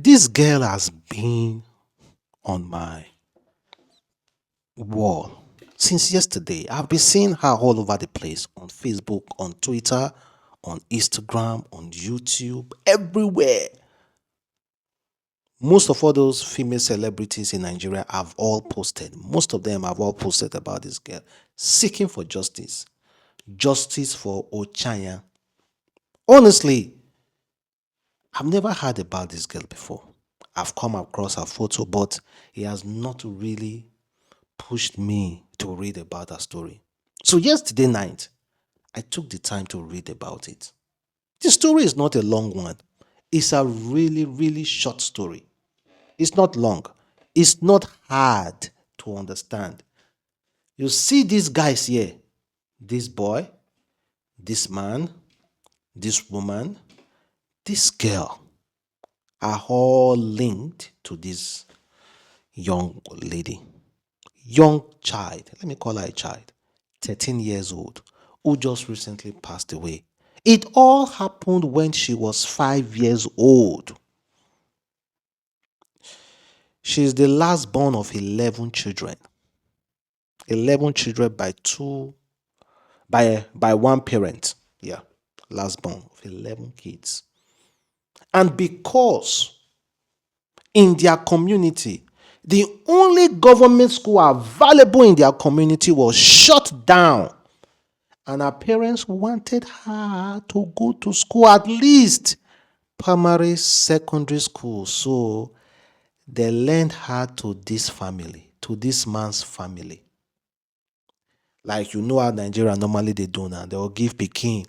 This girl has been on my wall since yesterday. I've been seeing her all over the place on Facebook, on Twitter, on Instagram, on YouTube, everywhere. Most of all those female celebrities in Nigeria have all posted, most of them have all posted about this girl seeking for justice. Justice for Ochanya. Honestly, I've never heard about this girl before. I've come across her photo, but it has not really pushed me to read about her story. So yesterday night, I took the time to read about it. The story is not a long one. It's a really, really short story. It's not long. It's not hard to understand. You see these guys here, this boy, this man, this woman, this girl are all linked to this young lady, young child. Let me call her a child, 13 years old, who just recently passed away. It all happened when she was 5 years old. She is the last born of 11 children. 11 children by one parent. Yeah, last born of 11 kids. And because in their community, the only government school available in their community was shut down, and her parents wanted her to go to school, at least primary, secondary school. So they lent her to this family, to this man's family. Like, you know how Nigeria normally they do now. They will give pikin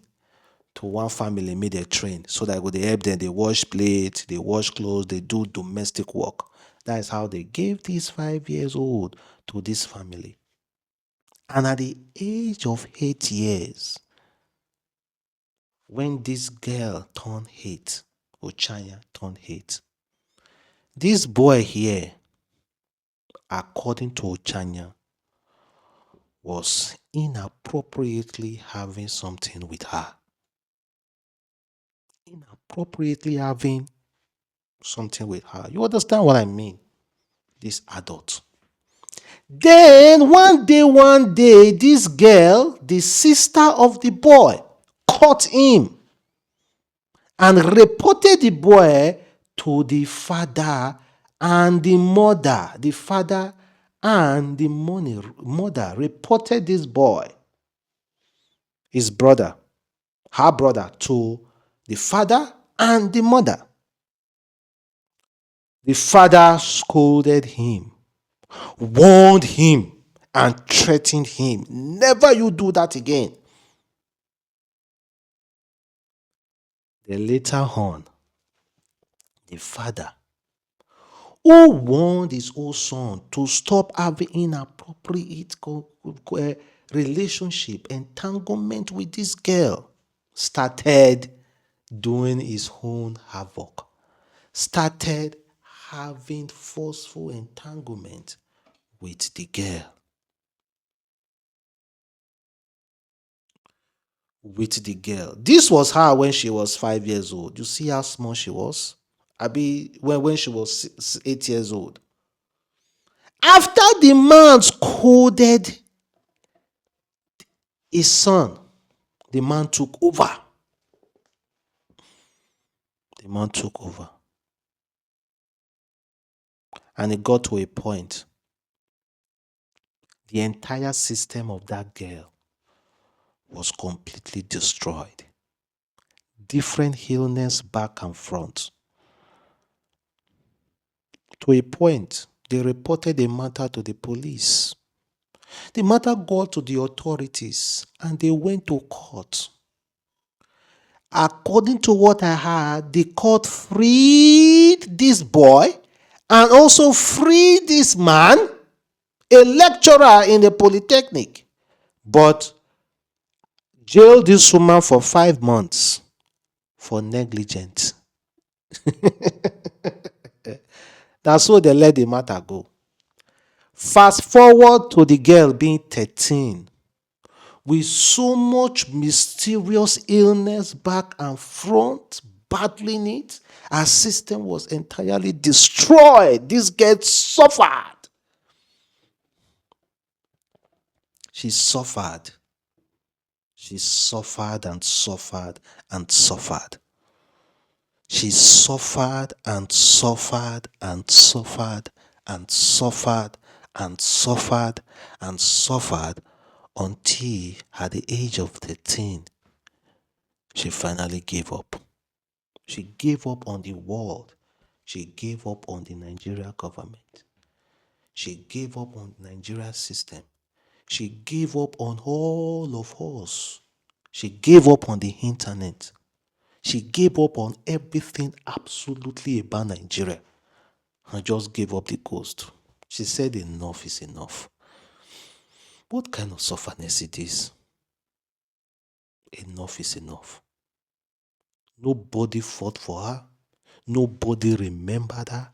to one family, make they train, so that they help them. They wash plates, they wash clothes, they do domestic work. That is how they gave this 5 years old to this family. And at the age of 8 years, when this girl turned 8, Ochanya turned 8, this boy here, according to Ochanya, was inappropriately having something with her. Inappropriately having something with her. You understand what I mean? This adult. Then one day, this girl, the sister of the boy, caught him and reported the boy to the father and the mother. The father and the mother reported this boy, his brother, her brother, to the father and the mother. The father scolded him, warned him, and threatened him. Never you do that again. Then later on, the father, who warned his own son to stop having inappropriate relationship, entanglement with this girl, started doing his own havoc, started having forceful entanglement with the girl. This was her when she was 5 years old. You see how small she was? When she was 8 years old. After the man scolded his son, the man took over. The man took over. And it got to a point. The entire system of that girl was completely destroyed. Different illness back and front. To a point, they reported the matter to the police. The matter got to the authorities and they went to court. According to what I heard, the court freed this boy and also freed this man, a lecturer in the polytechnic, but jailed this woman for 5 months for negligence. That's why they let the matter go. Fast forward to the girl being 13 with so much mysterious illness back and front, battling it. Her system was entirely destroyed. This girl suffered. She suffered. She suffered and suffered and suffered. She suffered and suffered and suffered and suffered and suffered and suffered until at the age of 13, she finally gave up. She gave up on the world. She gave up on the Nigeria government. She gave up on the Nigeria system. She gave up on all of us. She gave up on the internet. She gave up on everything absolutely about Nigeria and just gave up the ghost. She said enough is enough. What kind of sufferness it is? Enough is enough. Nobody fought for her. Nobody remembered her.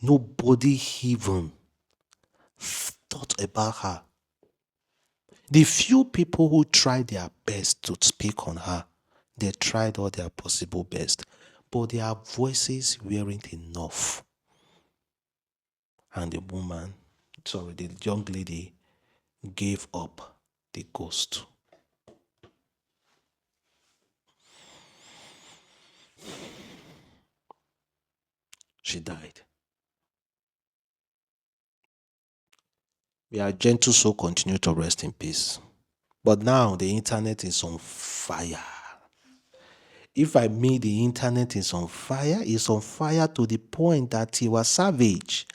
Nobody even thought about her. The few people who tried their best to speak on her, they tried all their possible best, but their voices weren't enough. And the young lady gave up the ghost. She died. May our gentle soul continue to rest in peace. But now the internet is on fire. If I mean the internet is on fire, it's on fire to the point that Tiwa Savage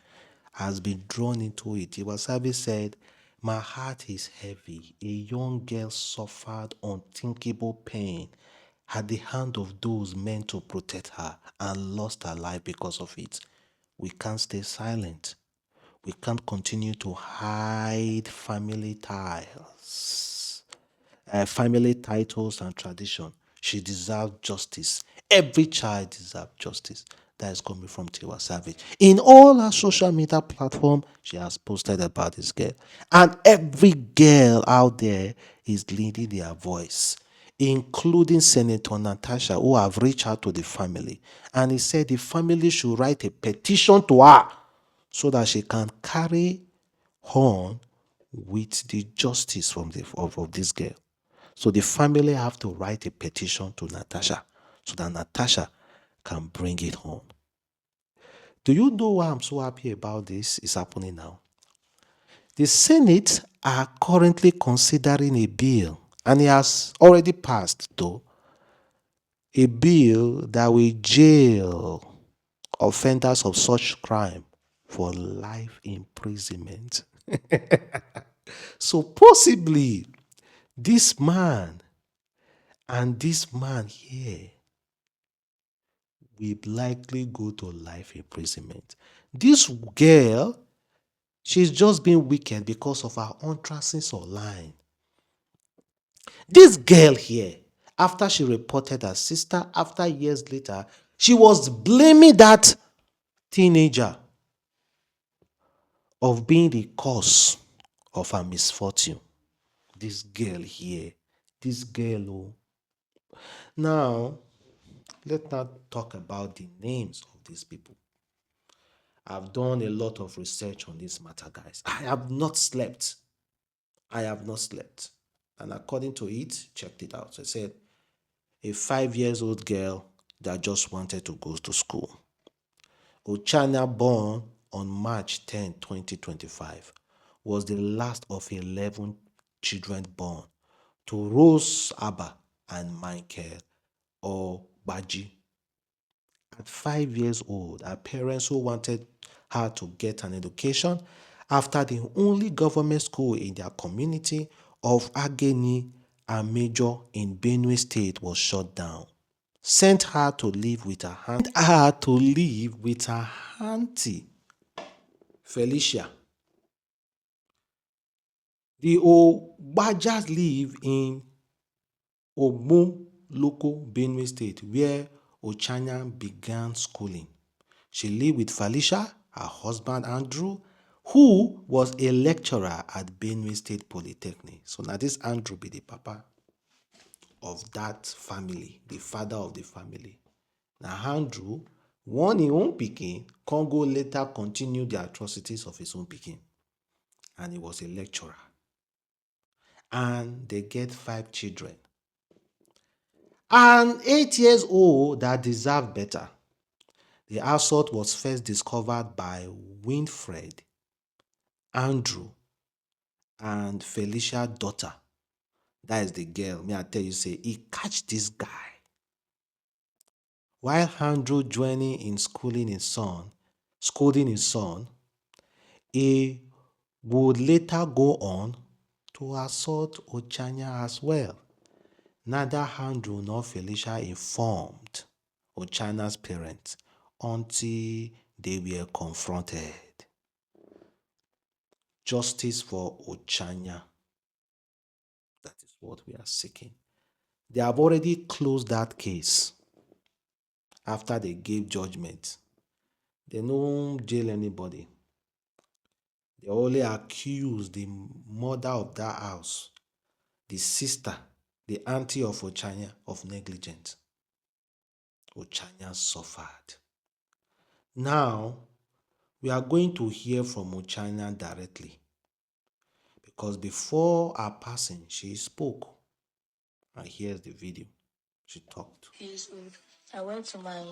has been drawn into it. Tiwa Savage said, "My heart is heavy. A young girl suffered unthinkable pain at the hand of those meant to protect her and lost her life because of it. We can't stay silent. We can't continue to hide family titles and tradition. She deserves justice. Every child deserves justice." That is coming from Tiwa Savage. In all her social media platform, she has posted about this girl. And every girl out there is leading their voice, including Senator Natasha, who have reached out to the family. And he said the family should write a petition to her so that she can carry on with the justice of this girl. So the family have to write a petition to Natasha so that Natasha can bring it home. Do you know why I'm so happy about this? Is happening now. The Senate are currently considering a bill, and it has already passed though, a bill that will jail offenders of such crime for life imprisonment. So possibly this man and this man here will likely go to life imprisonment. This girl, she's just been wicked because of her utterances online. This girl here, after she reported her sister, after years later, she was blaming that teenager of being the cause of her misfortune. This girl here, this girl. Oh. Now, let's not talk about the names of these people. I've done a lot of research on this matter, guys. I have not slept. I have not slept. And according to it, checked it out. I said, a 5 years old girl that just wanted to go to school. Ochanya, born on March 10, 2025, was the last of 11 children born to Rose Abba and Michael Baji. At 5 years old, her parents who wanted her to get an education after the only government school in their community of Ageni and Major in Benue State was shut down, sent her to live with her auntie Felicia. The Ogbajas live in Ogbon local Benue State, where Ochanya began schooling. She lived with Felicia, her husband Andrew, who was a lecturer at Benue State Polytechnic. So now this Andrew be the papa of that family, the father of the family. Now Andrew warn him own pikin, Congo later continued the atrocities of his own pikin. And he was a lecturer. And they get 5 children. And 8 years old that deserved better. The assault was first discovered by Winfred, Andrew, and Felicia's daughter. That is the girl. May I tell you, say, he catch this guy. While Andrew joining in scolding his son, he would later go on to assault Ochanya as well. Neither Andrew nor Felicia informed Ochanya's parents until they were confronted. Justice for Ochanya. That is what we are seeking. They have already closed that case after they gave judgment. They don't jail anybody. They only accuse the mother of that house, the sister, the auntie of Ochanya, of negligence. Ochanya suffered. Now, we are going to hear from Ochanya directly because before her passing, she spoke. And here's the video. She talked. Years old. I went to my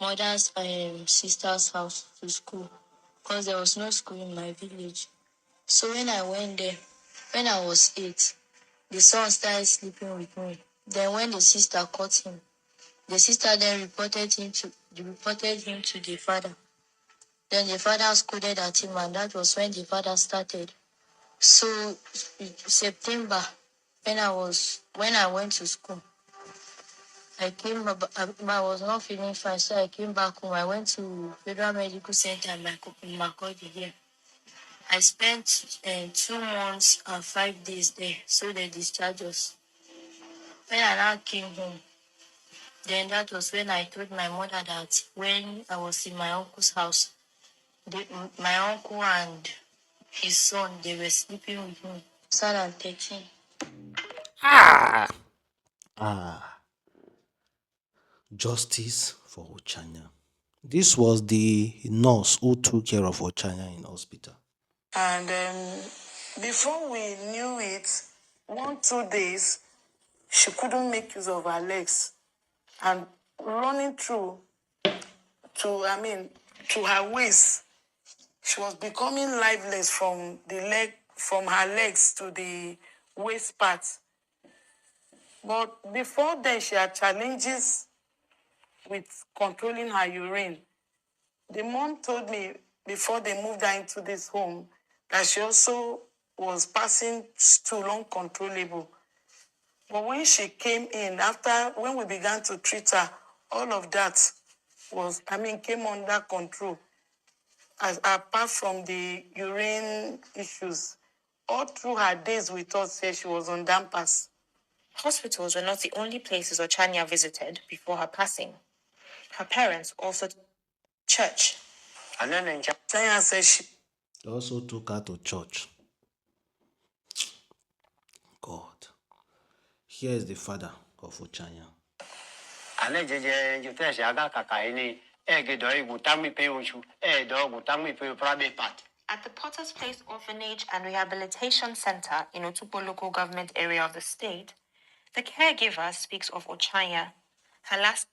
mother's sister's house to school because there was no school in my village. So when I went there, when I was 8, the son started sleeping with me. Then when the sister caught him, the sister then reported him to the father. Then the father scolded at him, and that was when the father started. So in September, when I went to school, I was not feeling fine, so I came back home. I went to Federal Medical Center in Makodi here. I spent 2 months and 5 days there, so they discharged us. When I now came home, then that was when I told my mother that when I was in my uncle's house, my uncle and his son, they were sleeping with me. 2013. Ah! Justice for Ochanya. This was the nurse who took care of Ochanya in hospital. And before we knew it, 1-2 days, she couldn't make use of her legs. And running through to her waist, she was becoming lifeless from her legs to the waist part. But before then, she had challenges with controlling her urine. The mom told me before they moved her into this home that she also was passing stool uncontrollable. But when she came in, when we began to treat her, all of that came under control. Apart from the urine issues, all through her days with us here, she was on dampers. Hospitals were not the only places Ochanya visited before her passing. Her parents also church. Ochanya said she also took her to church. God. Here is the father of Ochanya. At the Potter's Place Orphanage and Rehabilitation Center in Otupo local government area of the state, the caregiver speaks of Ochanya. Her last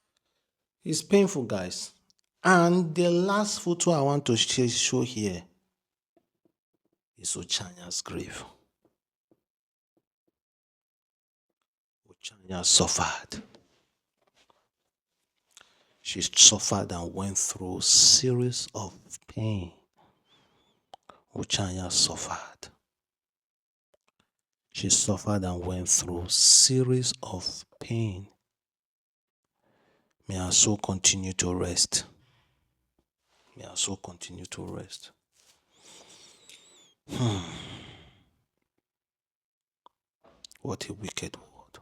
It's painful, guys. And the last photo I want to show here is Ochanya's grave. Ochanya suffered. She suffered and went through a series of pain. Ochanya suffered. She suffered and went through a series of pain. May her soul continue to rest. May her soul continue to rest. What a wicked world.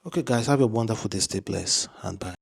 Okay, guys, have a wonderful day. Stay blessed and bye.